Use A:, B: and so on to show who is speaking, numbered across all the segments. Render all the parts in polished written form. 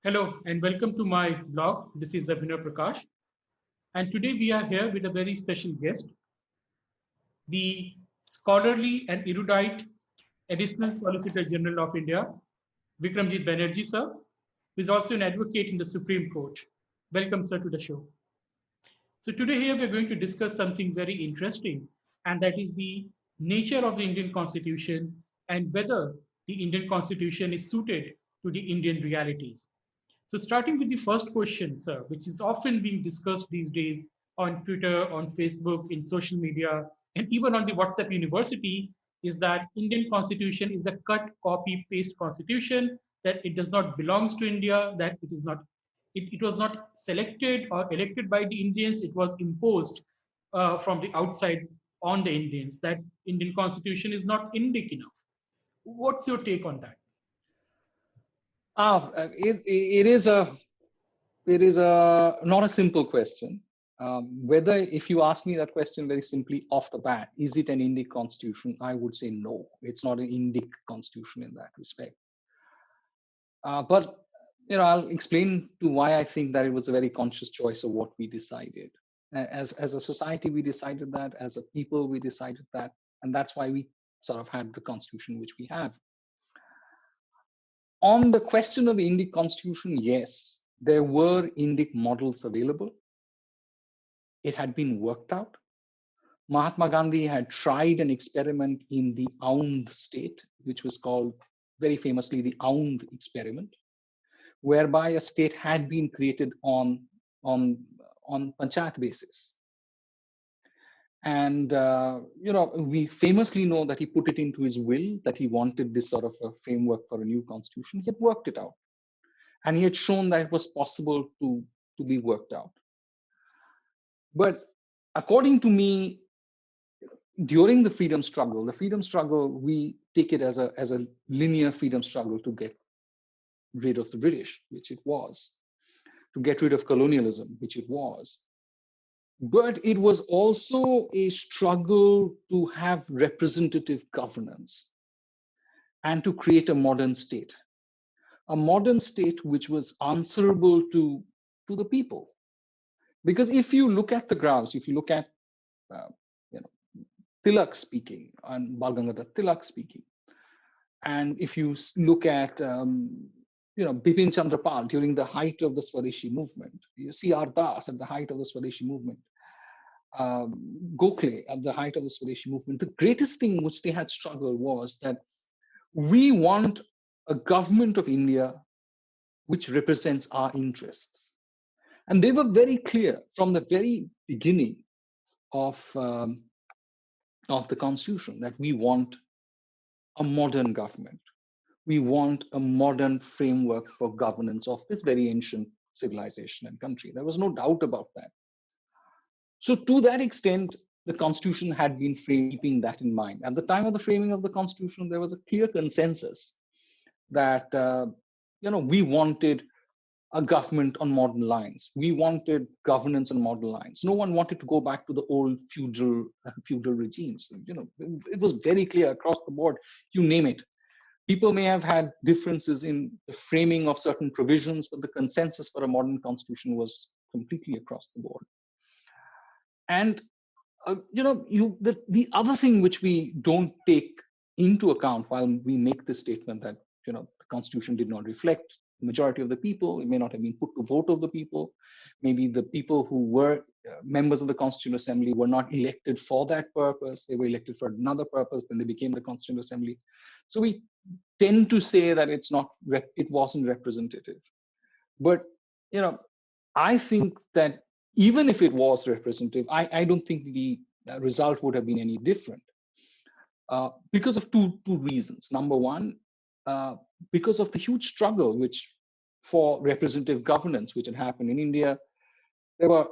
A: Hello and welcome to my blog. This is Abhinav Prakash. And today we are here with a very special guest, the scholarly and erudite Additional Solicitor General of India, Vikramjit Banerjee, sir, who is also an advocate in the Supreme Court. Welcome, sir, to the show. So today here we're going to discuss something very interesting, and that is the nature of the Indian Constitution and whether the Indian Constitution is suited to the Indian realities. So starting with the first question, sir, which is often being discussed these days on Twitter, on Facebook, in social media, and even on the WhatsApp University, is that Indian Constitution is a cut, copy, paste constitution, that it does not belongs to India, that it is not, it was not selected or elected by the Indians, it was imposed from the outside on the Indians, that Indian Constitution is not Indic enough. What's your take on that?
B: It is a not a simple question. Whether if you ask me that question very simply off the bat, is it an Indic constitution? I would say no. It's not an Indic constitution in that respect. But I'll explain to why I think that it was a very conscious choice of what we decided. As a society, we decided that. As a people, we decided that, and that's why we sort of had the constitution which we have. On the question of the Indic constitution, yes, there were Indic models available. It had been worked out. Mahatma Gandhi had tried an experiment in the Aundh state, which was called very famously the Aundh experiment, whereby a state had been created on panchayat basis. And we famously know that he put it into his will that he wanted this sort of a framework for a new constitution. He had worked it out, and he had shown that it was possible to be worked out. But according to me, during the freedom struggle, we take it as a linear freedom struggle to get rid of the British, which it was, to get rid of colonialism, which it was. But it was also a struggle to have representative governance and to create a modern state which was answerable to the people. Because if you look at the graphs, if you look at Tilak speaking and Bal Gangadhar Tilak speaking, and if you look at Bipin Chandra Pal during the height of the Swadeshi movement, you see R. Das at the height of the Swadeshi movement, Gokhale at the height of the Swadeshi movement, the greatest thing which they had struggled was that we want a government of India which represents our interests. And they were very clear from the very beginning of the constitution that we want a modern government. We want a modern framework for governance of this very ancient civilization and country. There was no doubt about that. So to that extent, the constitution had been framed keeping that in mind. At the time of the framing of the constitution, there was a clear consensus that we wanted a government on modern lines. We wanted governance on modern lines. No one wanted to go back to the old feudal regimes. It was very clear across the board. You name it. People may have had differences in the framing of certain provisions, but the consensus for a modern constitution was completely across the board. And the other thing which we don't take into account while we make the statement that the constitution did not reflect the majority of the people, it may not have been put to vote of the people, maybe the people who were members of the Constituent Assembly were not elected for that purpose, they were elected for another purpose, then they became the Constituent Assembly. So we tend to say that it wasn't representative. But I think that even if it was representative, I don't think the result would have been any different because of two reasons. Number one, because of the huge struggle for representative governance which had happened in India. There were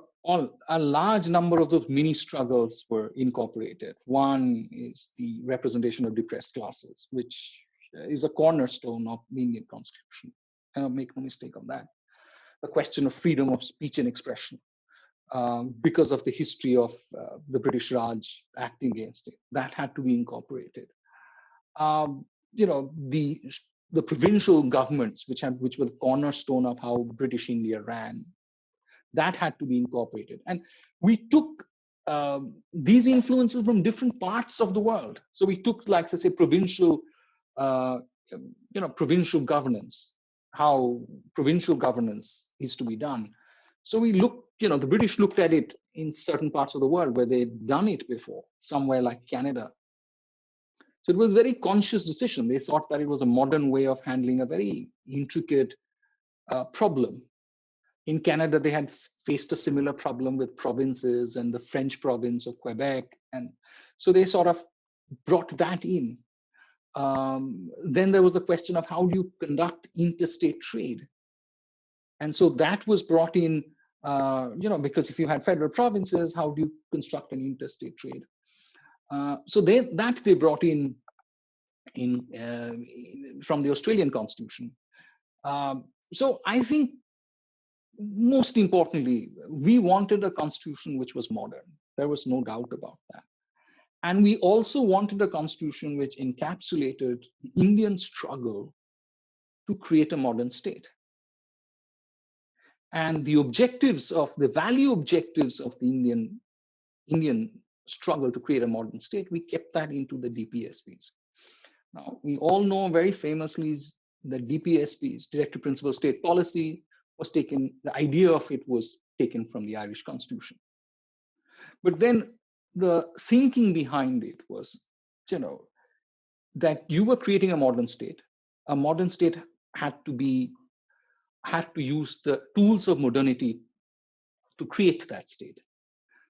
B: a large number of those mini struggles were incorporated. One is the representation of depressed classes, which is a cornerstone of the Indian constitution. Make no mistake on that. The question of freedom of speech and expression, because of the history of the British Raj acting against it, that had to be incorporated. The the provincial governments, which were the cornerstone of how British India ran, that had to be incorporated. And we took these influences from different parts of the world. So we took, like, let's say, provincial, provincial governance, how provincial governance is to be done. So we looked, the British looked at it in certain parts of the world where they'd done it before, somewhere like Canada. So it was a very conscious decision. They thought that it was a modern way of handling a very intricate problem. In Canada, they had faced a similar problem with provinces and the French province of Quebec. And so they sort of brought that in. Then there was the question of how do you conduct interstate trade? And so that was brought in, because if you had federal provinces, how do you construct an interstate trade? So they brought in from the Australian Constitution. So I think most importantly, we wanted a constitution which was modern. There was no doubt about that. And we also wanted a constitution which encapsulated the Indian struggle to create a modern state. And the value objectives of the Indian struggle to create a modern state, we kept that into the DPSPs. Now, we all know very famously the DPSPs, Directive Principle State Policy, was taken, the idea of it was taken from the Irish Constitution. But then the thinking behind it was, that you were creating a modern state. A modern state had to use the tools of modernity to create that state.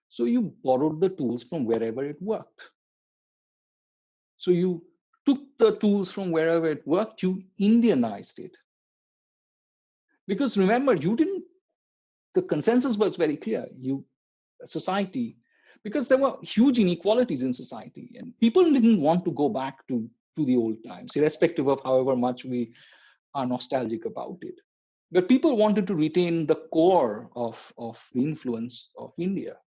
B: So you borrowed the tools from wherever it worked. So you took the tools from wherever it worked, you Indianized it. Because remember, the consensus was very clear. Society, because there were huge inequalities in society and people didn't want to go back to the old times, irrespective of however much we are nostalgic about it. But people wanted to retain the core of the influence of India.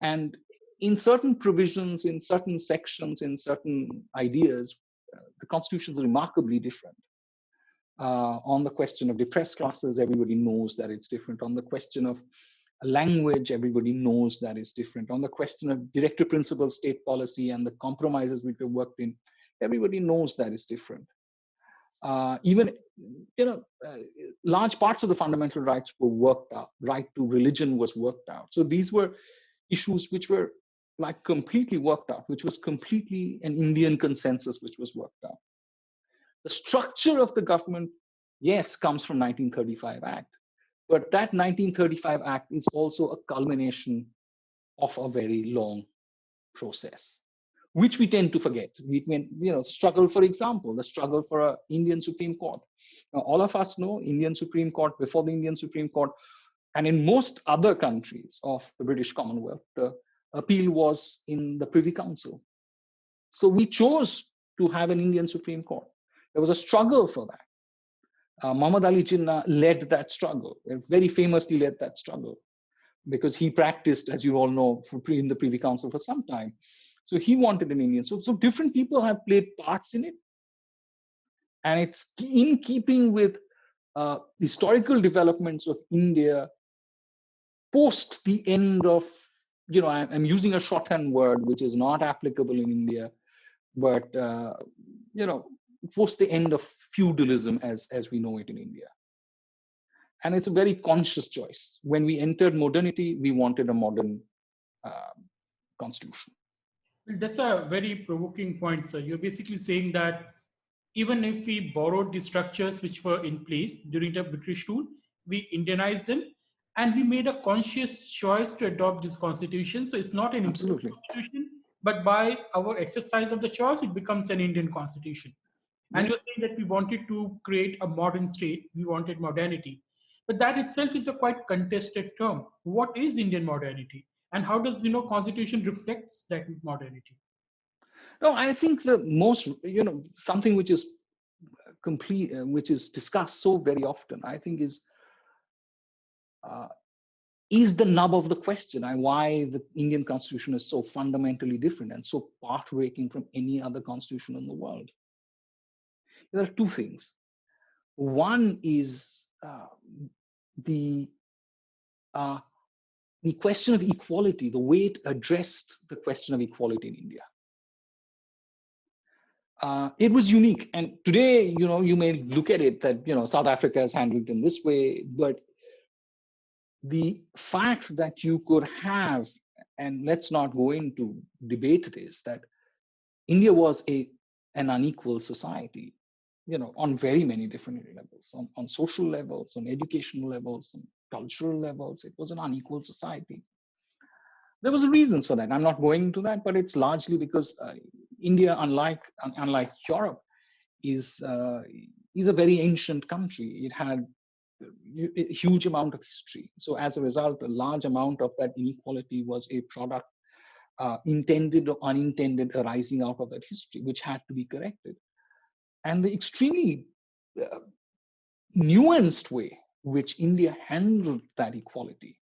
B: And in certain provisions, in certain sections, in certain ideas, the constitution is remarkably different. On the question of depressed classes, everybody knows that it's different. On the question of language, everybody knows that it's different. On the question of directive principle state policy and the compromises which were worked in, everybody knows that it's different. Large parts of the fundamental rights were worked out. Right to religion was worked out. So these were issues which were like completely worked out, which was completely an Indian consensus which was worked out. The structure of the government, yes, comes from 1935 Act, but that 1935 Act is also a culmination of a very long process, which we tend to forget. Struggle, for example, the struggle for an Indian Supreme Court. Now, all of us know Indian Supreme Court, before the Indian Supreme Court, and in most other countries of the British Commonwealth, the appeal was in the Privy Council. So we chose to have an Indian Supreme Court. There was a struggle for that. Muhammad Ali Jinnah led that struggle, very famously led that struggle, because he practiced, as you all know, in the Privy Council for some time. So he wanted an Indian. So different people have played parts in it. And it's in keeping with historical developments of India post the end of, I'm using a shorthand word which is not applicable in India, but, post the end of feudalism as we know it in India. And it's a very conscious choice. When we entered modernity, we wanted a modern constitution.
A: Well, that's a very provoking point, sir. You're basically saying that even if we borrowed the structures which were in place during the British rule, we Indianized them and we made a conscious choice to adopt this constitution. So it's not an Indian constitution, but by our exercise of the choice, it becomes an Indian constitution. Yes. And you're saying that we wanted to create a modern state, we wanted modernity. But that itself is a quite contested term. What is Indian modernity? And how does, constitution reflects that modernity?
B: No, I think the most, something which is complete, which is discussed so very often, I think is the nub of the question and why the Indian constitution is so fundamentally different and so path-breaking from any other constitution in the world. There are two things. One is the uh, the question of equality, the way it addressed the question of equality in India. It was unique, and today, you may look at it that South Africa has handled it in this way, but the fact that you could have, and let's not go into debate this, that India was an unequal society, on very many different levels, on social levels, on educational levels, on cultural levels. It was an unequal society. There was reasons for that. I'm not going into that, but it's largely because India, unlike Europe, is a very ancient country. It had a huge amount of history. So as a result, a large amount of that inequality was a product, intended or unintended, arising out of that history, which had to be corrected. And the extremely nuanced way which India handled that equality,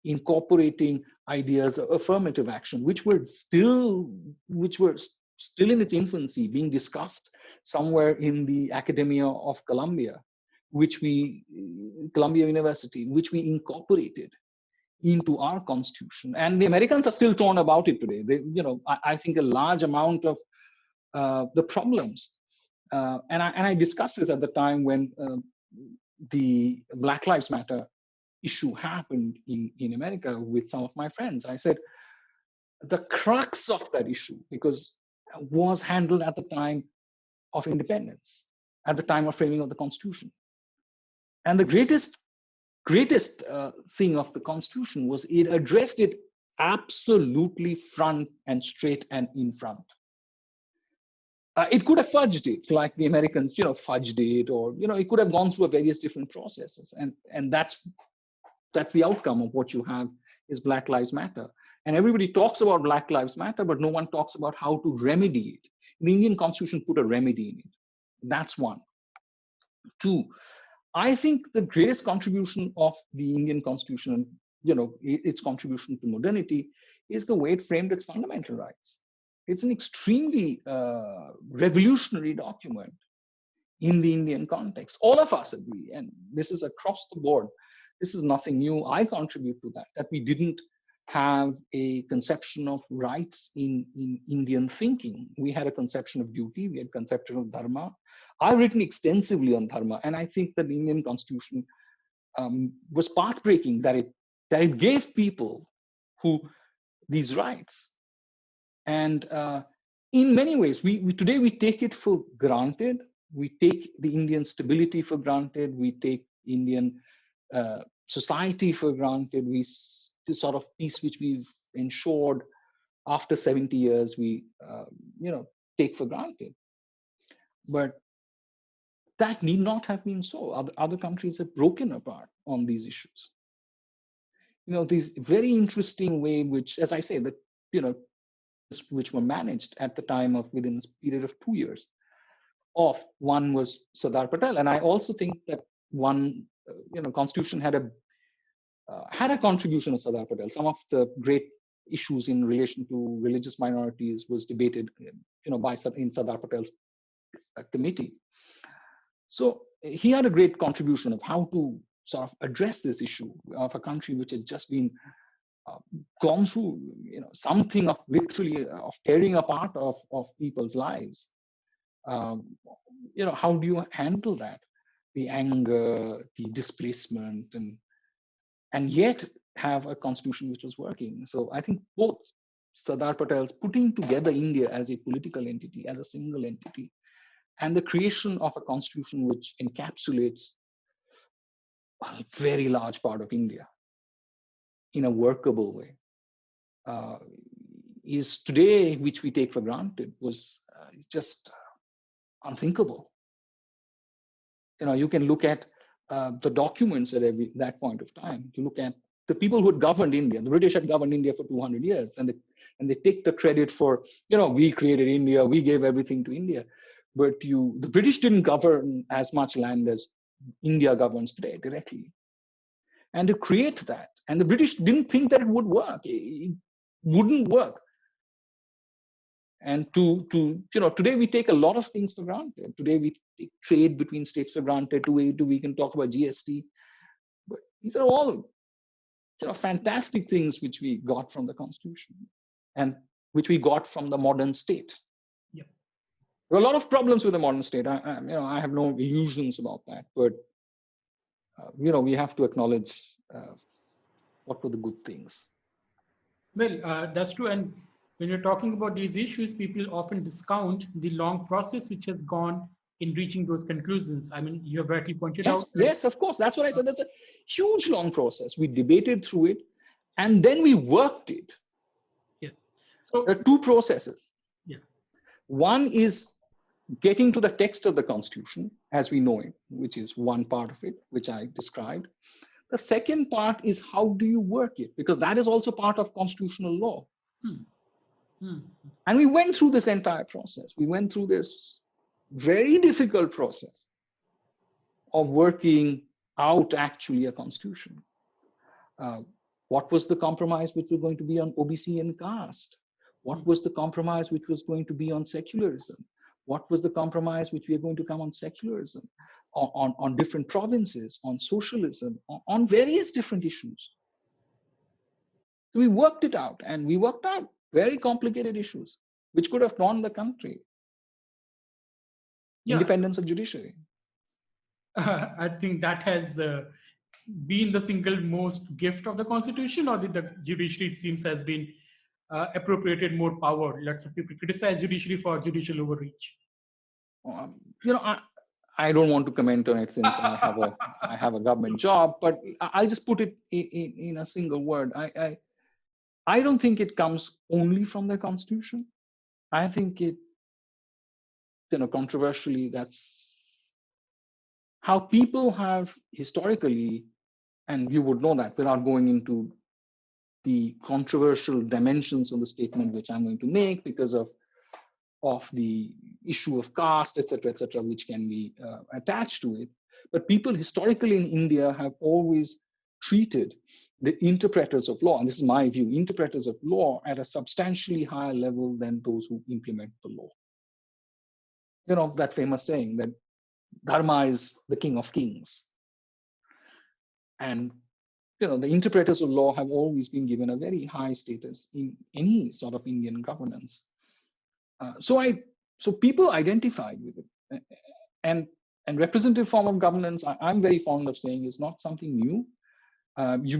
B: incorporating ideas of affirmative action, which were still in its infancy, being discussed somewhere in the Academia of Columbia, Columbia University, which we incorporated into our constitution. And the Americans are still torn about it today. I think a large amount of the problems, and I discussed this at the time when the Black Lives Matter issue happened in America with some of my friends. I said, the crux of that issue, because it was handled at the time of independence, at the time of framing of the Constitution. And the greatest thing of the Constitution was it addressed it absolutely front and straight and in front. It could have fudged it, like the Americans, fudged it, or it could have gone through various different processes, and that's the outcome of what you have is Black Lives Matter. And everybody talks about Black Lives Matter, but no one talks about how to remedy it. The Indian Constitution put a remedy in it. That's one. Two, I think the greatest contribution of the Indian Constitution, and its contribution to modernity, is the way it framed its fundamental rights. It's an extremely revolutionary document in the Indian context. All of us agree, and this is across the board. This is nothing new. I contribute to that we didn't have a conception of rights in Indian thinking. We had a conception of duty, we had a conception of dharma. I've written extensively on dharma, and I think that the Indian Constitution was path-breaking, that it gave people these rights. And in many ways, today we take it for granted. We take the Indian stability for granted. We take Indian society for granted. The sort of peace which we've ensured after 70 years, we take for granted. But that need not have been so. Other countries have broken apart on these issues. These very interesting way, which, as I say, that which were managed at the time of within a period of 2 years. One was Sardar Patel, and I also think that one, Constitution had a contribution of Sardar Patel. Some of the great issues in relation to religious minorities was debated, in Sardar Patel's committee. So he had a great contribution of how to sort of address this issue of a country which had just been gone through, something of literally of tearing apart of people's lives. How do you handle that? The anger, the displacement, and yet have a constitution which was working. So I think both Sardar Patel's putting together India as a political entity, as a single entity, and the creation of a constitution which encapsulates a very large part of India in a workable way, is today, which we take for granted, was just unthinkable. You can look at the documents at that point of time. To look at the people who had governed India. The British had governed India for 200 years, and they take the credit for, we created India, we gave everything to India. But the British didn't govern as much land as India governs today directly. And to create that, and the British didn't think that it would work. It wouldn't work. And today we take a lot of things for granted. Today we take trade between states for granted. Today we can talk about GST, but these are all fantastic things which we got from the Constitution and which we got from the modern state.
A: Yep.
B: There are a lot of problems with the modern state. I have no illusions about that, but we have to acknowledge what were the good things.
A: Well, that's true. And when you're talking about these issues, people often discount the long process which has gone in reaching those conclusions. I mean, you have rightly pointed out.
B: Yes, of course. That's what I said. That's a huge, long process. We debated through it, and then we worked it.
A: Yeah. So
B: there are two processes.
A: Yeah.
B: One is getting to the text of the Constitution as we know it, which is one part of it, which I described. The second part is how do you work it? Because that is also part of constitutional law. And we went through this entire process. We went through this very difficult process of working out actually a constitution. What was the compromise which was going to be on OBC and caste? What was the compromise which was going to be on secularism? What was the compromise which we are going to come on secularism, on different provinces, on socialism, on various different issues? We worked it out, and we worked out very complicated issues which could have torn the country. Yeah. Independence of judiciary.
A: I think that has been the single most gift of the Constitution, or the judiciary, it seems, has been appropriated more power. Lots of people criticize judiciary for judicial overreach.
B: I don't want to comment on it since I have a government job, but I'll just put it in a single word. I don't think it comes only from the Constitution. I think it, controversially, that's how people have historically, and you would know that without going into the controversial dimensions of the statement which I'm going to make because of the issue of caste, etc., which can be attached to it. But people historically in India have always treated the interpreters of law, and this is my view, interpreters of law at a substantially higher level than those who implement the law. That famous saying that Dharma is the king of kings. And the interpreters of law have always been given a very high status in any sort of Indian governance. So people identified with it, and representative form of governance, I'm very fond of saying, is not something new.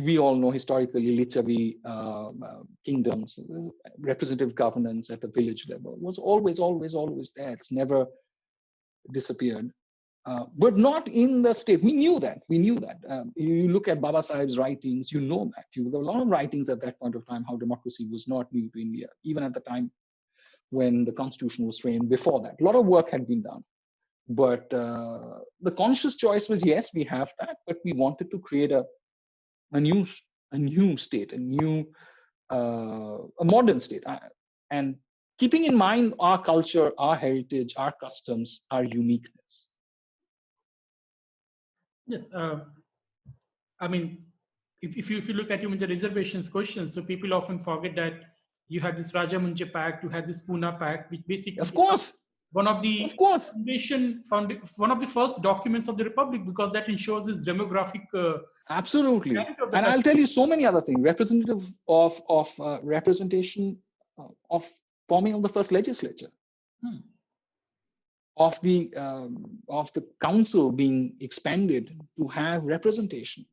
B: We all know historically Lichavi kingdoms, representative governance at the village level was always there. It's never disappeared. But not in the state. We knew that. You look at Baba Sahib's writings, you know that. There were a lot of writings at that point of time how democracy was not new to India, even at the time when the Constitution was framed. Before that, a lot of work had been done. But the conscious choice was, yes, we have that, but we wanted to create a new state, a modern state, and keeping in mind our culture, our heritage, our customs, our uniqueness.
A: Yes, I mean, if you look at even the reservations question, so people often forget that you had this Rajamunche Pact, you had this Pune Pact, which basically,
B: of course,
A: one of the one of the first documents of the Republic, because that ensures its demographic.
B: Absolutely, and I'll tell you so many other things. Representative of representation of forming of the first legislature, of the council being expanded to have representation,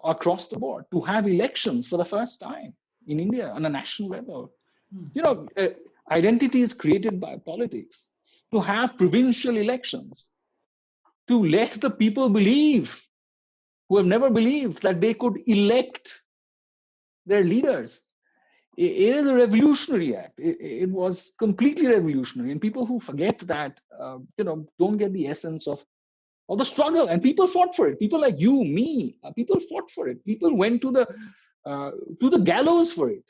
B: across the board, to have elections for the first time in India on a national level. Identity is created by politics, to have provincial elections, to let the people believe, who have never believed, that they could elect their leaders. It is a revolutionary act. It was completely revolutionary. And people who forget that, don't get the essence of the struggle. And people fought for it. People like you, me, people fought for it. People went to the gallows for it.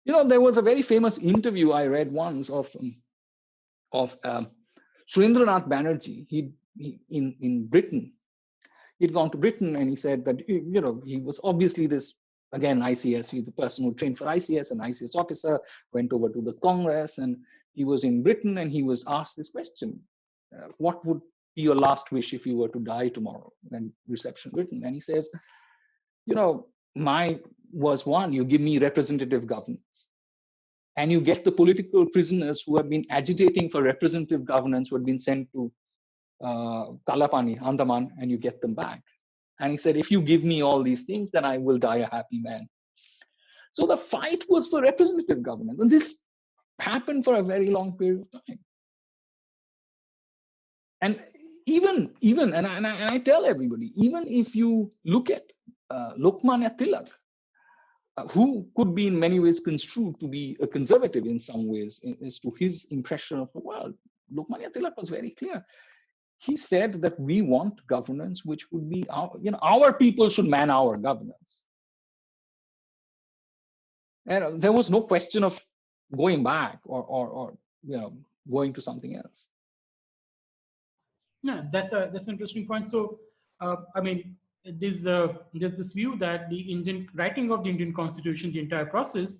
B: There was a very famous interview I read once of Surendranath Banerjee. He in Britain. He'd gone to Britain, and he said that he was obviously this again, ICS, the person who trained for ICS, an ICS officer, went over to the Congress, and he was in Britain, and he was asked this question: what would be your last wish if you were to die tomorrow? And reception Britain. And he says, my was one, you give me representative governance. And you get the political prisoners who have been agitating for representative governance, who had been sent to Kalapani, Andaman, and you get them back. And he said, if you give me all these things, then I will die a happy man. So the fight was for representative governance. And this happened for a very long period of time. And even and I tell everybody, even if you look at Lokmanya Tilak, who could be in many ways construed to be a conservative in some ways as to his impression of the world, Lokmanya Tilak was very clear. He said that we want governance which would be our people should man our governance. And there was no question of going back or going to something else.
A: Yeah, that's an interesting point. So, I mean, there's this view that the Indian writing of the Indian Constitution, the entire process,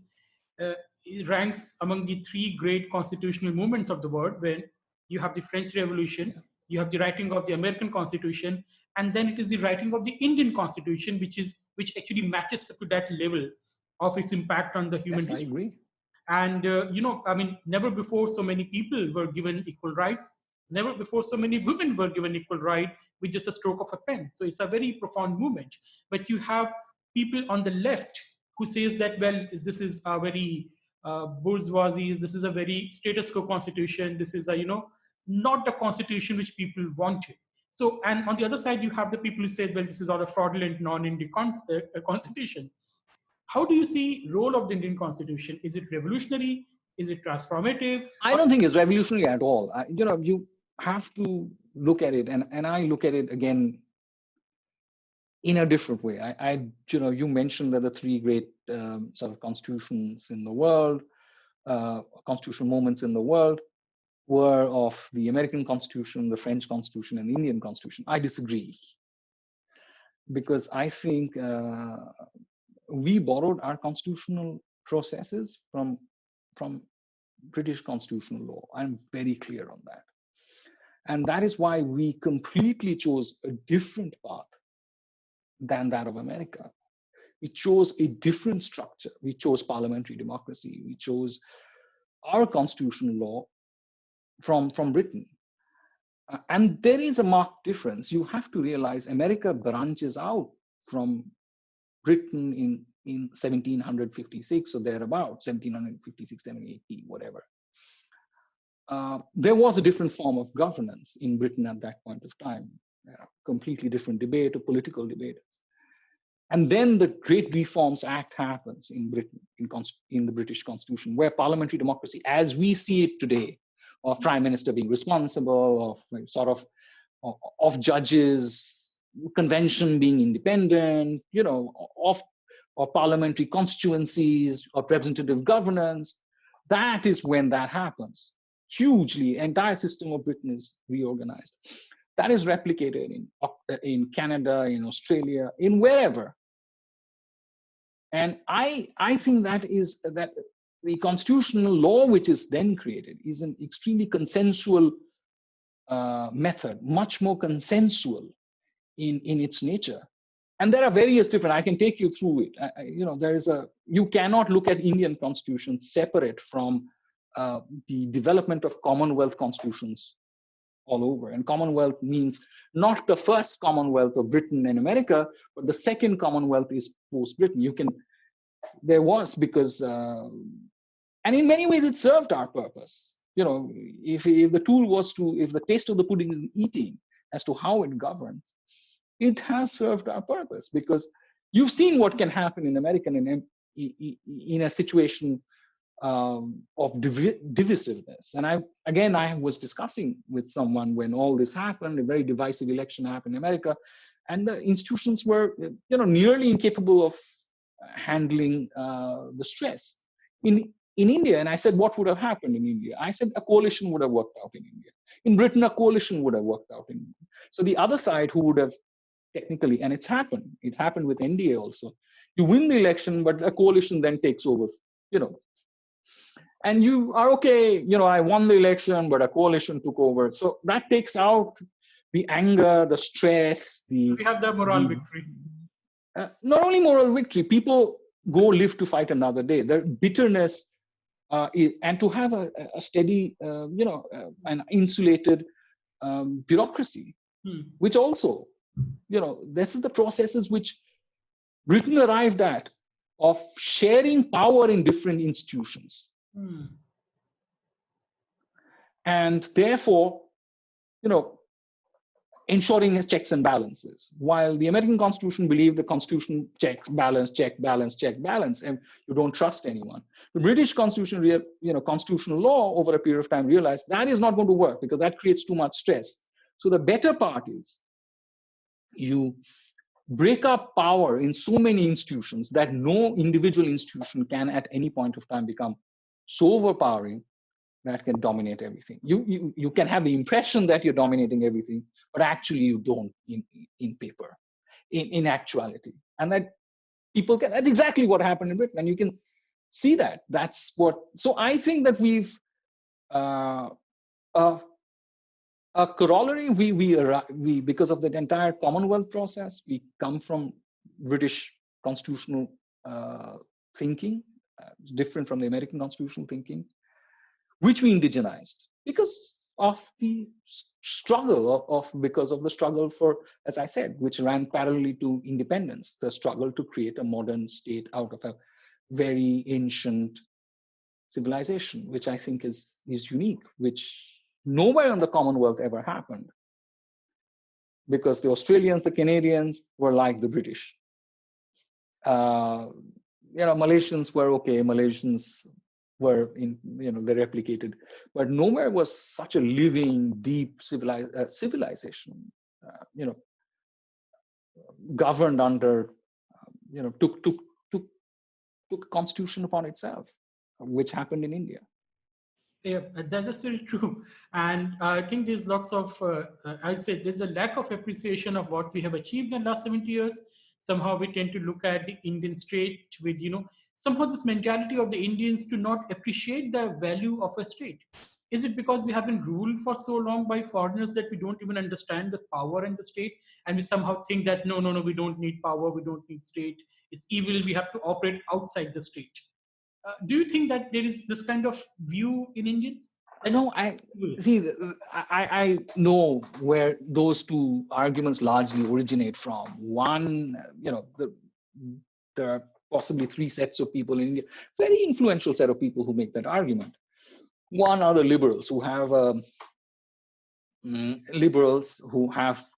A: ranks among the three great constitutional movements of the world. When you have the French Revolution, you have the writing of the American Constitution, and then it is the writing of the Indian Constitution, which actually matches up to that level of its impact on the human history.
B: I agree.
A: And I mean, never before so many people were given equal rights. Never before so many women were given equal right with just a stroke of a pen. So it's a very profound movement. But you have people on the left who says that, well, this is a very bourgeoisie, this is a very status quo constitution, this is a, not the constitution which people wanted. So, and on the other side, you have the people who say, well, this is all a fraudulent non-Indian constitution. How do you see role of the Indian Constitution? Is it revolutionary? Is it transformative?
B: I don't think it's revolutionary at all. You have to look at it, and I look at it again in a different way. You mentioned that the three great sort of constitutions in the world, constitutional moments in the world, were of the American Constitution, the French Constitution, and the Indian Constitution. I disagree, because I think we borrowed our constitutional processes from British constitutional law. I'm very clear on that. And that is why we completely chose a different path than that of America. We chose a different structure. We chose parliamentary democracy. We chose our constitutional law from Britain. And there is a marked difference. You have to realize America branches out from Britain in 1756 or thereabout, 1756, 1780, whatever. There was a different form of governance in Britain at that point of time, completely different debate, a political debate. And then the Great Reforms Act happens in Britain, in the British Constitution, where parliamentary democracy, as we see it today, of prime minister being responsible, of judges, convention being independent, of parliamentary constituencies, of representative governance, that is when that happens. Hugely, entire system of Britain is reorganized. That is replicated in Canada, in Australia, in wherever. And I think that the constitutional law which is then created is an extremely consensual method, much more consensual in its nature. And there are various different, I can take you through it. You cannot look at Indian constitution separate from the development of Commonwealth constitutions all over. And Commonwealth means not the first Commonwealth of Britain and America, but the second Commonwealth is post-Britain. Because, and in many ways it served our purpose. If the tool was if the taste of the pudding is eating as to how it governs, it has served our purpose, because you've seen what can happen in America in a situation of divisiveness. And I was discussing with someone when all this happened, a very divisive election happened in America, and the institutions were nearly incapable of handling the stress. In India, and I said, what would have happened in India? I said, a coalition would have worked out in India. In Britain, a coalition would have worked out in India. So the other side who would have technically, and it happened with NDA also, You win the election, but a coalition then takes over, you know, and you are okay, you know, I won the election, but a coalition took over. So that takes out the anger, the stress,
A: We have the moral
B: the
A: victory.
B: not only moral victory, people go live to fight another day. Their bitterness, and to have a steady, an insulated bureaucracy, which also, you know, this is the processes which Britain arrived at of sharing power in different institutions. And therefore, you know, ensuring his checks and balances. While the American Constitution believed the Constitution checks, balance, check, balance, check, balance, and you don't trust anyone. The British Constitution, you know, constitutional law over a period of time realized that is not going to work because that creates too much stress. So the better part is you break up power in so many institutions that no individual institution can at any point of time become so overpowering that can dominate everything. You can have the impression that you're dominating everything, but actually you don't in paper, in actuality. And that people can, that's exactly what happened in Britain. And you can see that. That's what, so I think that we've, a corollary, we because of the entire Commonwealth process, we come from British constitutional thinking, different from the American constitutional thinking, which we indigenized because of the struggle because of the struggle for, as I said, which ran parallelly to independence, the struggle to create a modern state out of a very ancient civilization, which I think is unique, which nowhere in the Commonwealth ever happened, because the Australians, the Canadians were like the British. You know, Malaysians were okay. Malaysians were in, you know, they replicated, but nowhere was such a living, deep civilization. You know, governed under, you know, took constitution upon itself, which happened in India.
A: Yeah, that is very true. And I think there's lots of, I'd say there's a lack of appreciation of what we have achieved in the last 70 years. Somehow we tend to look at the Indian state with, you know, somehow this mentality of the Indians to not appreciate the value of a state. Is it because we have been ruled for so long by foreigners that we don't even understand the power in the state? And we somehow think that, no, we don't need power, we don't need state. It's evil, we have to operate outside the state. Do you think that there is this kind of view in Indians?
B: No, I see. I know where those two arguments largely originate from. One, you know, there are possibly three sets of people in India, very influential set of people who make that argument. One are the liberals who have a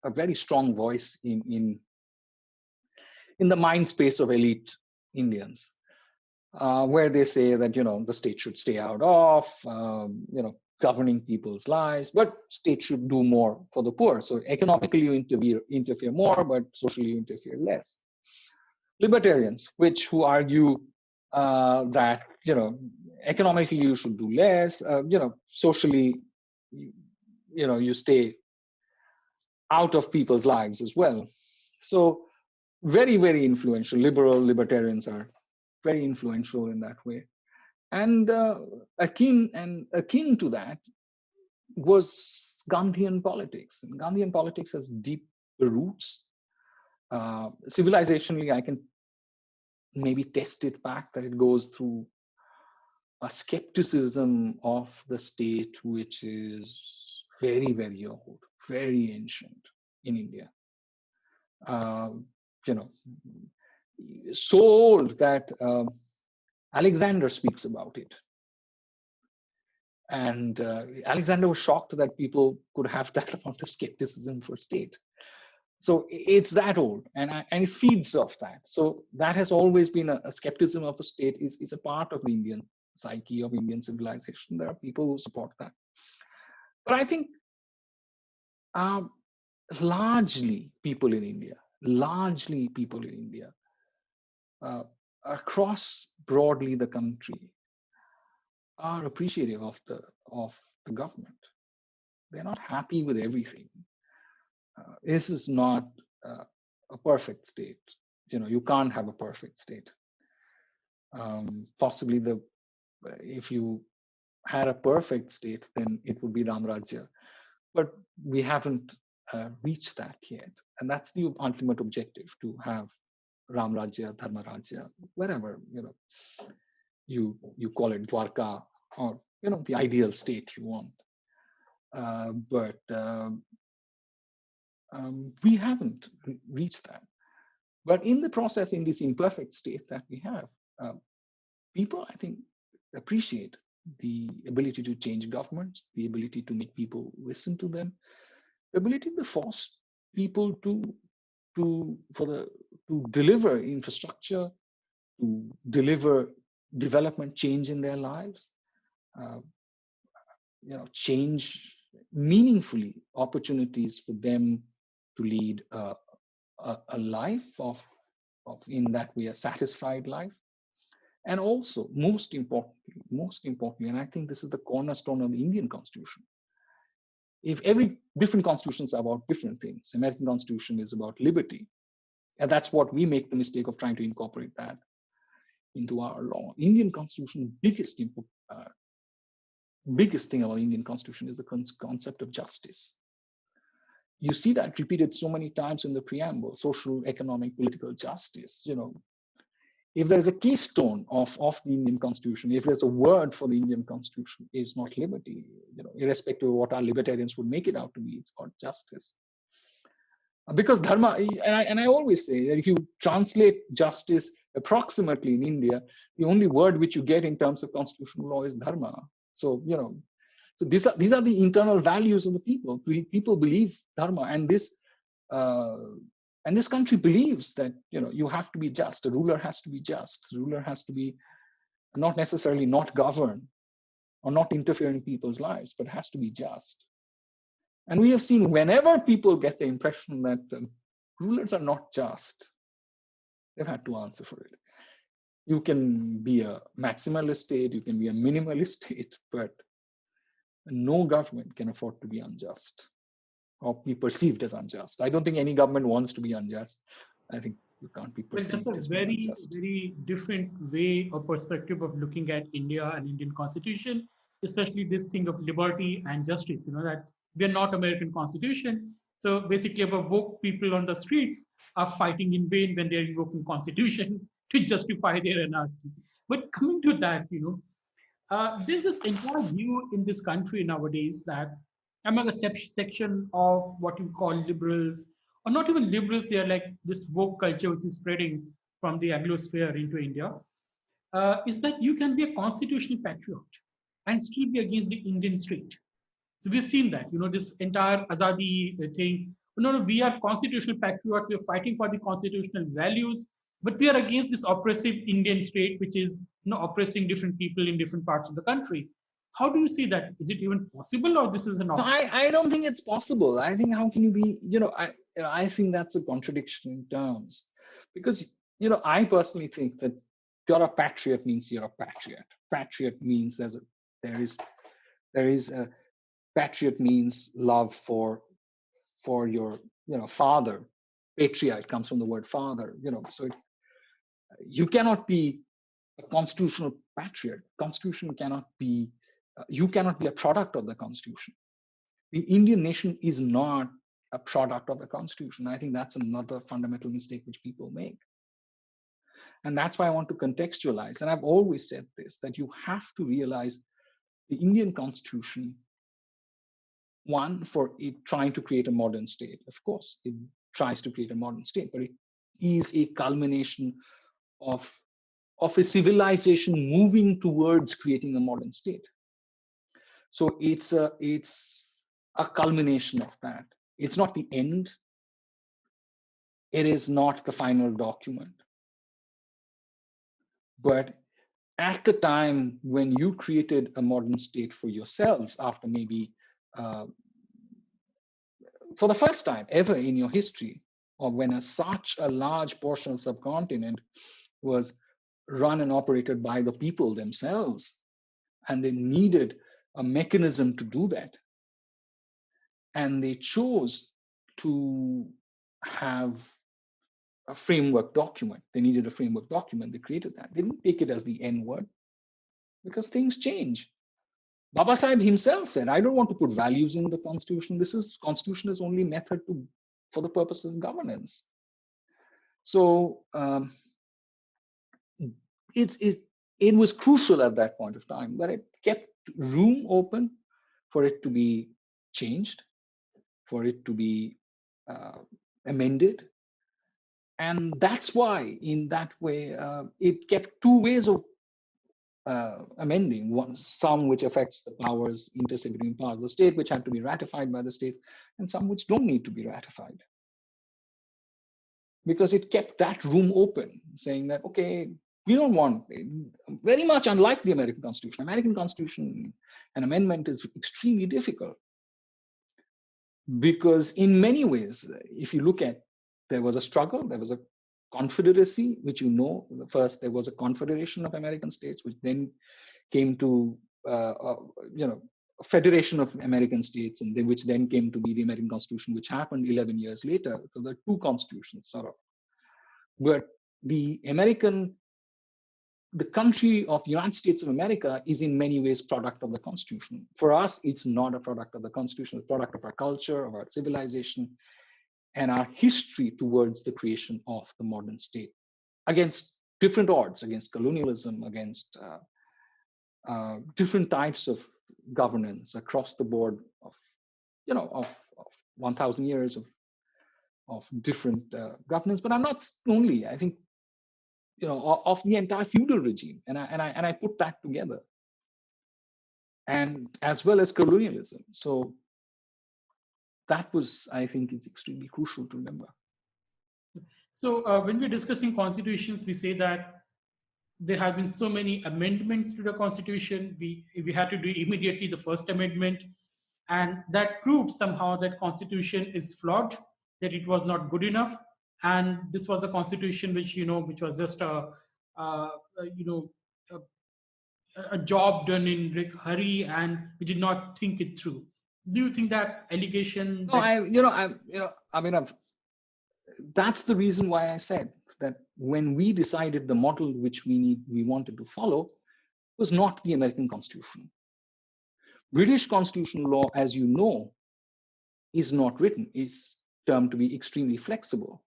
B: very strong voice in the mind space of elite Indians. Where they say that, you know, the state should stay out of, you know, governing people's lives, but state should do more for the poor. So economically you interfere more, but socially you interfere less. Libertarians, who argue that, you know, economically you should do less, you know, socially, you know, you stay out of people's lives as well. So very, very influential. Libertarians are very influential in that way. And akin to that was Gandhian politics. And Gandhian politics has deep roots. Civilizationally, I can maybe test it back that it goes through a skepticism of the state, which is very, very old, very ancient in India. You know, so old that Alexander speaks about it. And Alexander was shocked that people could have that amount of skepticism for state. So it's that old, and it feeds off that. So that has always been a skepticism of the state is a part of the Indian psyche, of Indian civilization. There are people who support that. But I think largely people in India, across broadly the country, are appreciative of the government. They're not happy with everything. This is not a perfect state. you can't have a perfect state. Possibly if you had a perfect state, then it would be Ram Rajya. But we haven't reached that yet. And that's the ultimate objective, to have Ram Rajya, Dharma Rajya, wherever, you call it Dwarka, or, the ideal state you want. But we haven't reached that. But in the process, in this imperfect state that we have, people, I think, appreciate the ability to change governments, the ability to make people listen to them, the ability to force people to deliver infrastructure, to deliver development change in their lives, change meaningfully opportunities for them to lead a life of in that way, a satisfied life. And also, most importantly, and I think this is the cornerstone of the Indian Constitution. If every different constitutions are about different things, American Constitution is about liberty, and that's what we make the mistake of trying to incorporate that into our law. Indian Constitution, biggest thing about Indian Constitution is the concept of justice. You see that repeated so many times in the preamble: social, economic, political justice. If there's a keystone of the Indian Constitution, if there's a word for the Indian Constitution, it's not liberty. Irrespective of what our libertarians would make it out to be, it's about justice. Because dharma, and I always say that if you translate justice approximately in India, the only word which you get in terms of constitutional law is dharma. So so these are the internal values of the people. People believe dharma, and this country believes that you have to be just. The ruler has to be just. The ruler has to be not necessarily not govern or not interfere in people's lives, but has to be just. And we have seen whenever people get the impression that rulers are not just, they've had to answer for it. You can be a maximalist state, you can be a minimalist state, but no government can afford to be unjust or be perceived as unjust. I don't think any government wants to be unjust. I think you can't be perceived
A: Well,
B: as
A: that's a
B: being
A: very,
B: unjust.
A: very different way or perspective of looking at India and Indian Constitution, especially this thing of liberty and justice. That we are not American Constitution. So basically, our woke people on the streets are fighting in vain when they're invoking Constitution to justify their anarchy. But coming to that, there's this entire view in this country nowadays that among a section of what you call liberals, or not even liberals, they are like this woke culture which is spreading from the Anglosphere into India, is that you can be a constitutional patriot and still be against the Indian state. So we've seen that, this entire Azadi thing. No, we are constitutional patriots. We are fighting for the constitutional values, but we are against this oppressive Indian state, which is oppressing different people in different parts of the country. How do you see that? Is it even possible, or this is an
B: No,
A: obstacle?
B: I don't think it's possible. I think how can you be, I think that's a contradiction in terms, because, I personally think that you're a patriot means you're a patriot. Patriot means there is a patriot means love for your, father. Patriot comes from the word father, so you cannot be a constitutional patriot. Constitution cannot be, you cannot be a product of the Constitution. The Indian nation is not a product of the Constitution. I think that's another fundamental mistake which people make. And that's why I want to contextualize. And I've always said this, that you have to realize the Indian Constitution, one, for it trying to create a modern state. Of course, it tries to create a modern state, but it is a culmination of a civilization moving towards creating a modern state. So it's a culmination of that. It's not the end. It is not the final document. But at the time when you created a modern state for yourselves, after maybe for the first time ever in your history, or when such a large portion of the subcontinent was run and operated by the people themselves, and they needed a mechanism to do that. And they chose to have a framework document. They needed a framework document. They created that. They didn't take it as the N word because things change. Baba Sahib himself said, I don't want to put values in the constitution. Constitution is only method for the purposes of governance. So it was crucial at that point of time that it kept room open for it to be changed, for it to be amended. And that's why, in that way, it kept two ways of amending. One, some which affects the powers, interstate between powers of the state, which had to be ratified by the state, and some which don't need to be ratified. Because it kept that room open, saying that, okay, we don't want, very much unlike the American Constitution, an amendment is extremely difficult. Because in many ways, if you look at, there was a struggle, there was a confederacy, which you know, first there was a confederation of American states, which then came to, a federation of American states, and which then came to be the American Constitution, which happened 11 years later. So there are two constitutions, sort of. But the country of the United States of America is in many ways product of the Constitution. For us, it's not a product of the Constitution, it's a product of our culture, of our civilization, and our history towards the creation of the modern state, against different odds, against colonialism, against different types of governance across the board of 1,000 years of different governance. But I'm not only, I think, of the entire feudal regime, and I put that together, and as well as colonialism. So that was, I think, it's extremely crucial to remember.
A: So when we're discussing constitutions, we say that there have been so many amendments to the constitution. We had to do immediately the first amendment, and that proved somehow that constitution is flawed, that it was not good enough, and this was a constitution which was just a job done in hurry, and we did not think it through. Do you think that allegation?
B: That's the reason why I said that when we decided the model which we wanted to follow was not the American Constitution. British constitutional law, as you know, is not written, is termed to be extremely flexible,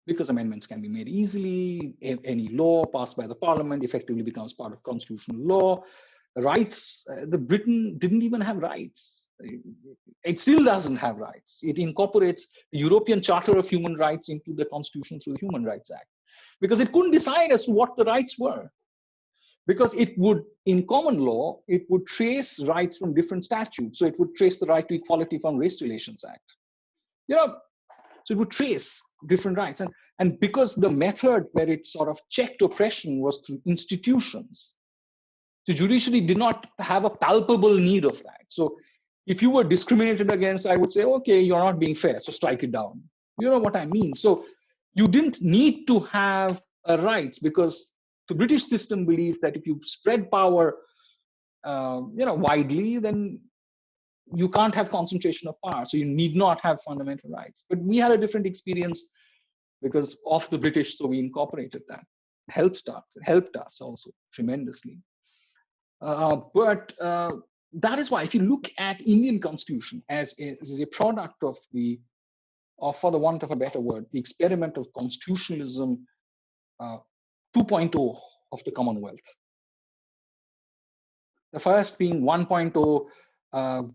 B: because amendments can be made easily. Any law passed by the parliament effectively becomes part of constitutional law. Rights, the Britain didn't even have rights. It still doesn't have rights. It incorporates the European Charter of Human Rights into the Constitution through the Human Rights Act, because it couldn't decide as to what the rights were. Because it would, in common law, it would trace rights from different statutes. So it would trace the right to equality from Race Relations Act. So it would trace different rights. And because the method where it sort of checked oppression was through institutions, the judiciary did not have a palpable need of that. So if you were discriminated against, I would say, okay, you're not being fair, so strike it down. You know what I mean? So you didn't need to have rights, because the British system believed that if you spread power widely, then you can't have concentration of power. So you need not have fundamental rights. But we had a different experience because of the British, so we incorporated that. Helped us also tremendously. But that is why, if you look at Indian Constitution as a product of for the want of a better word, the experiment of constitutionalism 2.0 of the Commonwealth. The first being 1.0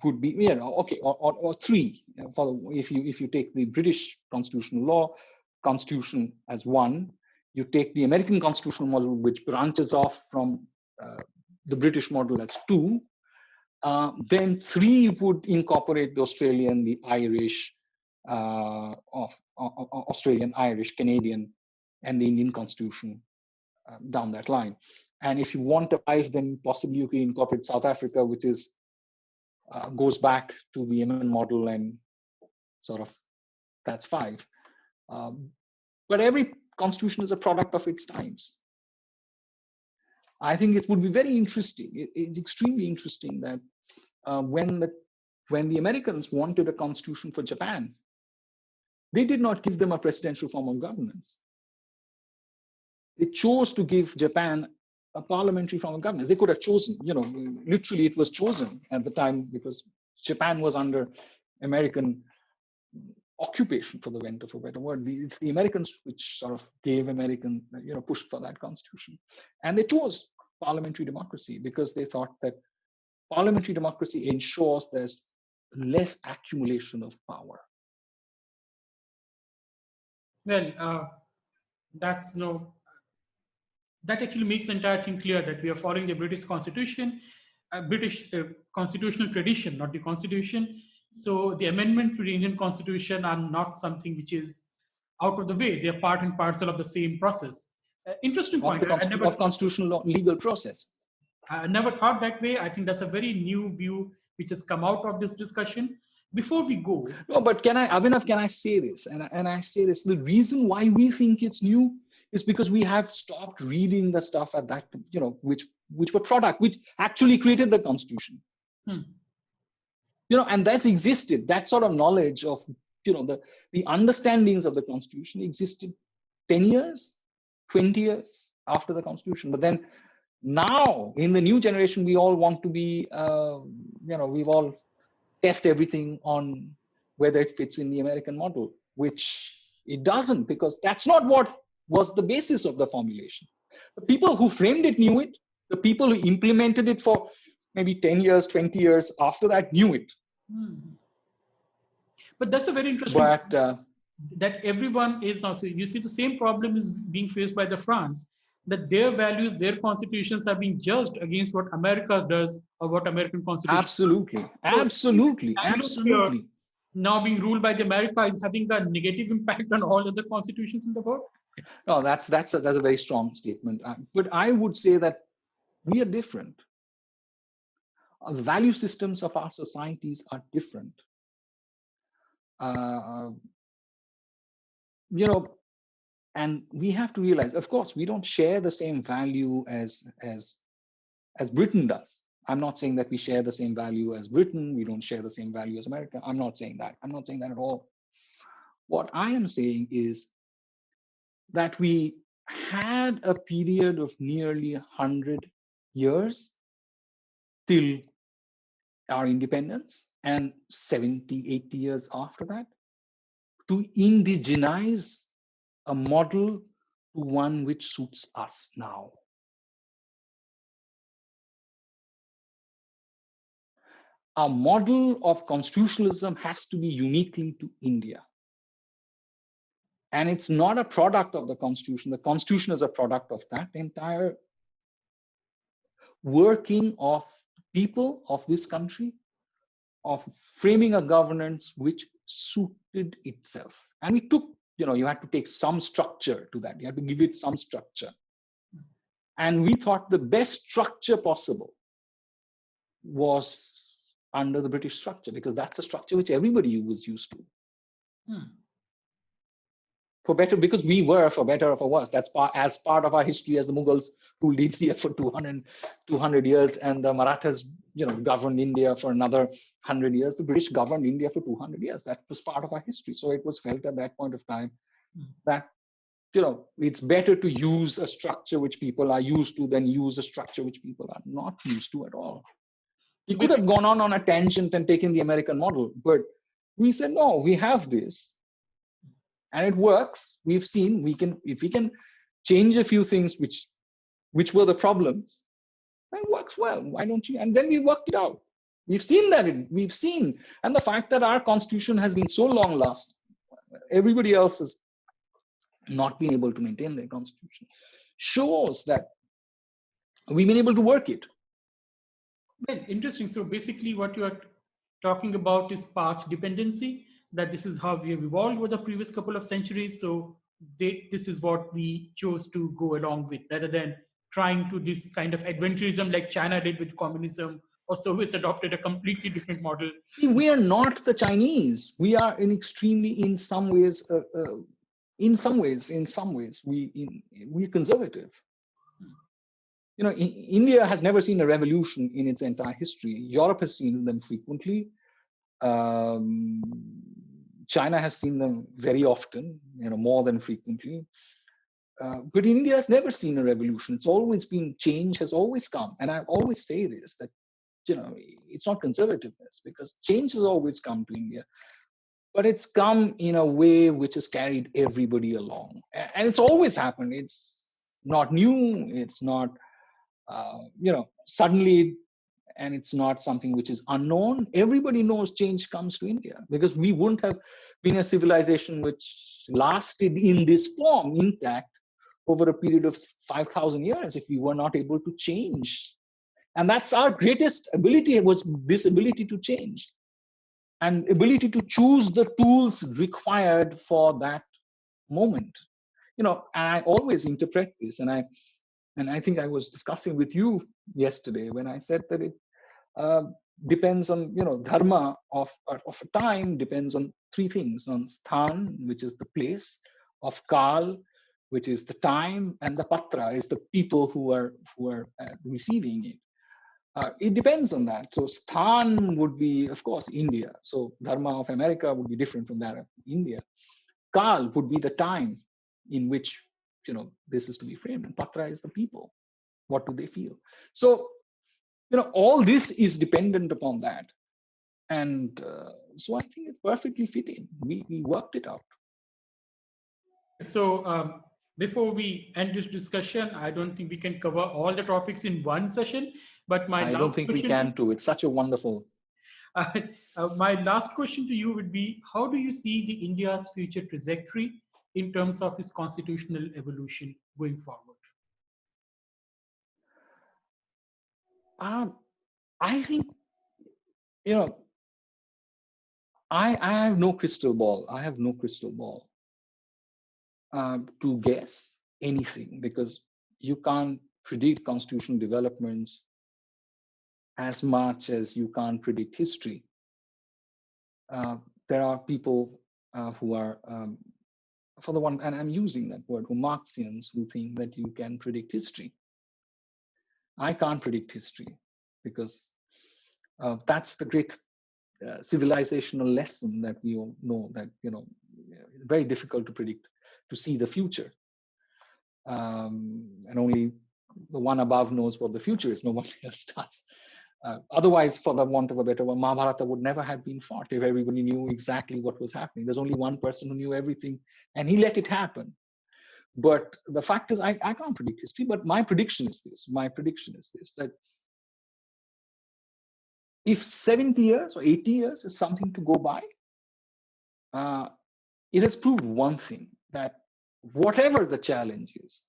B: would be, or 3. If you take the British constitutional law, constitution as 1, you take the American constitutional model, which branches off from the British model as 2, then 3 would incorporate the Australian, the Irish, Australian, Irish, Canadian, and the Indian Constitution down that line. And if you want to 5, then possibly you can incorporate South Africa, which is goes back to the Yemen model, and sort of that's 5. But every constitution is a product of its times. I think it would be very interesting. It's extremely interesting that when the Americans wanted a constitution for Japan, they did not give them a presidential form of governance. they chose to give Japan a parliamentary form of government. They could have chosen, literally it was chosen at the time because Japan was under American occupation, for the want of a better word. It's the Americans which sort of gave American, pushed for that constitution. And they chose parliamentary democracy because they thought that parliamentary democracy ensures there's less accumulation of power.
A: Well, that's that actually makes the entire thing clear that we are following the British Constitution, British constitutional tradition, not the Constitution. So the amendments to the Indian Constitution are not something which is out of the way. They are part and parcel of the same process. Interesting point.
B: Of constitutional legal process.
A: I never thought that way. I think that's a very new view which has come out of this discussion. Before we go,
B: no, but Abhinav, can I say this? And I say this: the reason why we think it's new is because we have stopped reading the stuff at that, which were product, which actually created the Constitution. And that's existed. That sort of knowledge of, the understandings of the Constitution existed 10 years, 20 years after the Constitution. But then now in the new generation, we all want to be, we've all test everything on whether it fits in the American model, which it doesn't, because that's not what was the basis of the formulation. The people who framed it knew it. The people who implemented it for maybe 10 years, 20 years after that knew it.
A: But that's a very interesting that everyone is now. So you see the same problem is being faced by the France, that their values, their constitutions are being judged against what America does or what American constitution.
B: Absolutely.
A: Now being ruled by the America is having a negative impact on all other constitutions in the world.
B: No, that's a very strong statement. But I would say that we are different. The value systems of our societies are different. And we have to realize, of course, we don't share the same value as Britain does. I'm not saying that we share the same value as Britain. We don't share the same value as America. I'm not saying that. I'm not saying that at all. What I am saying is that we had a period of nearly 100 years till our independence, and 70, 80 years after that, to indigenize a model to one which suits us now. Our model of constitutionalism has to be uniquely to India. And it's not a product of the Constitution. The Constitution is a product of that entire working of people of this country, of framing a governance which suited itself. And we took, you had to take some structure to that. You had to give it some structure. And we thought the best structure possible was under the British structure, because that's a structure which everybody was used to. For better, because we were, for better or for worse, that's as part of our history, as the Mughals ruled India for 200 years, and the Marathas, governed India for another 100 years. The British governed India for 200 years. That was part of our history. So it was felt at that point of time that, it's better to use a structure which people are used to than use a structure which people are not used to at all. We could have gone on a tangent and taken the American model, but we said, no, we have this. And it works. We've seen if we can change a few things which were the problems, it works well. Why don't you? And then we worked it out. We've seen that. And the fact that our constitution has been so long lasting, everybody else has not been able to maintain their constitution, shows that we've been able to work it.
A: Well, interesting. So basically what you are talking about is path dependency, that this is how we have evolved over the previous couple of centuries. So this is what we chose to go along with, rather than trying to this kind of adventurism like China did with communism, or Soviets adopted a completely different model.
B: See, we are not the Chinese. We are in some ways, we're conservative. India has never seen a revolution in its entire history. Europe has seen them frequently. China has seen them very often, more than frequently. But India has never seen a revolution. It's always been, change has always come. And I always say this, that, it's not conservativeness, because change has always come to India, but it's come in a way which has carried everybody along. And it's always happened. It's not new. It's not, suddenly, and it's not something which is unknown. Everybody knows change comes to India, because we wouldn't have been a civilization which lasted in this form intact over a period of 5,000 years if we were not able to change. And that's our greatest ability, was this ability to change and ability to choose the tools required for that moment. I always interpret this, and I think I was discussing with you yesterday when I said that it depends on, dharma of a time depends on three things: on sthan, which is the place; of kal, which is the time; and the patra is the people who are receiving it. It depends on that. So sthan would be, of course, India. So dharma of America would be different from that of India. Kal would be the time in which this is to be framed, and patra is the people. What do they feel? So all this is dependent upon that, and so I think it perfectly fit in. We worked it out.
A: So before we end this discussion, I don't think we can cover all the topics in one session. But
B: I don't think we can too. It's such a wonderful.
A: My last question to you would be: how do you see the India's future trajectory in terms of its constitutional evolution going forward?
B: I think, I have no crystal ball. I have no crystal ball to guess anything, because you can't predict constitutional developments as much as you can't predict history. There are people who are, for the one, and I'm using that word, who Marxians, who think that you can predict history. I can't predict history, because that's the great civilizational lesson that we all know, that it's very difficult to predict, to see the future, and only the one above knows what the future is. No one else does. Otherwise, for the want of a better word, Mahabharata would never have been fought if everybody knew exactly what was happening. There's only one person who knew everything, and he let it happen. But the fact is, I can't predict history, but my prediction is this. That if 70 years or 80 years is something to go by, it has proved one thing, that whatever the challenge is,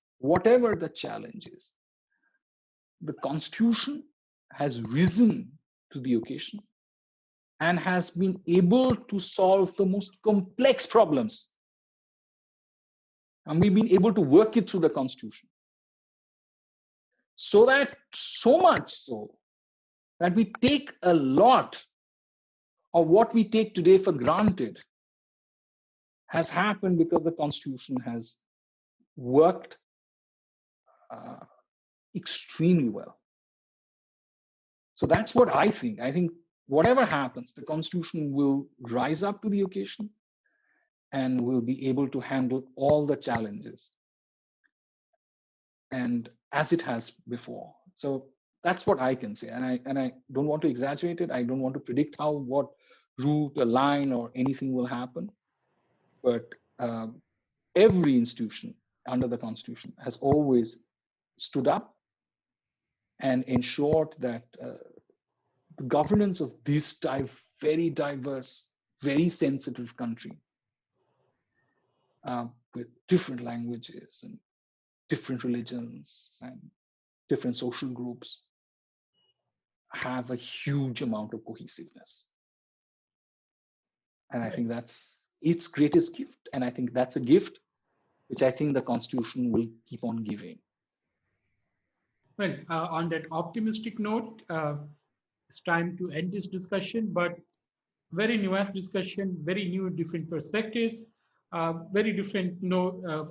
B: the Constitution has risen to the occasion and has been able to solve the most complex problems. And we've been able to work it through the Constitution. So much so that we take a lot of what we take today for granted has happened because the Constitution has worked extremely well. So that's what I think. I think whatever happens, the Constitution will rise up to the occasion and will be able to handle all the challenges, and as it has before. So that's what I can say. And I don't want to exaggerate it. I don't want to predict what route, a line, or anything will happen. But every institution under the Constitution has always stood up and ensured that the governance of this very diverse, very sensitive country, with different languages and different religions and different social groups, have a huge amount of cohesiveness. And I think that's its greatest gift. And I think that's a gift which I think the Constitution will keep on giving.
A: Well, on that optimistic note, it's time to end this discussion, but very nuanced discussion, very new, different perspectives, very different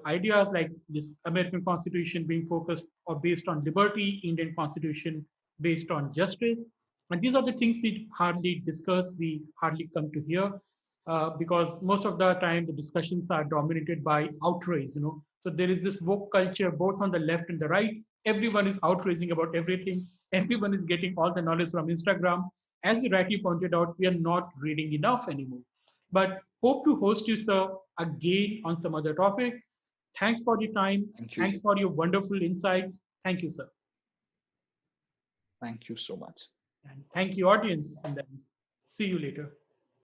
A: ideas, like this American Constitution being focused or based on liberty, Indian Constitution based on justice. And these are the things we hardly discuss, we hardly come to hear. because most of the time the discussions are dominated by outrage, So there is this woke culture both on the left and the right. Everyone is outraging about everything. Everyone is getting all the knowledge from Instagram. As you rightly pointed out, we are not reading enough anymore. But hope to host you, sir, again on some other topic. Thanks for your time.
B: Thank you.
A: Thanks for your wonderful insights. Thank you, sir.
B: Thank you so much.
A: And thank you, audience. And then see you later.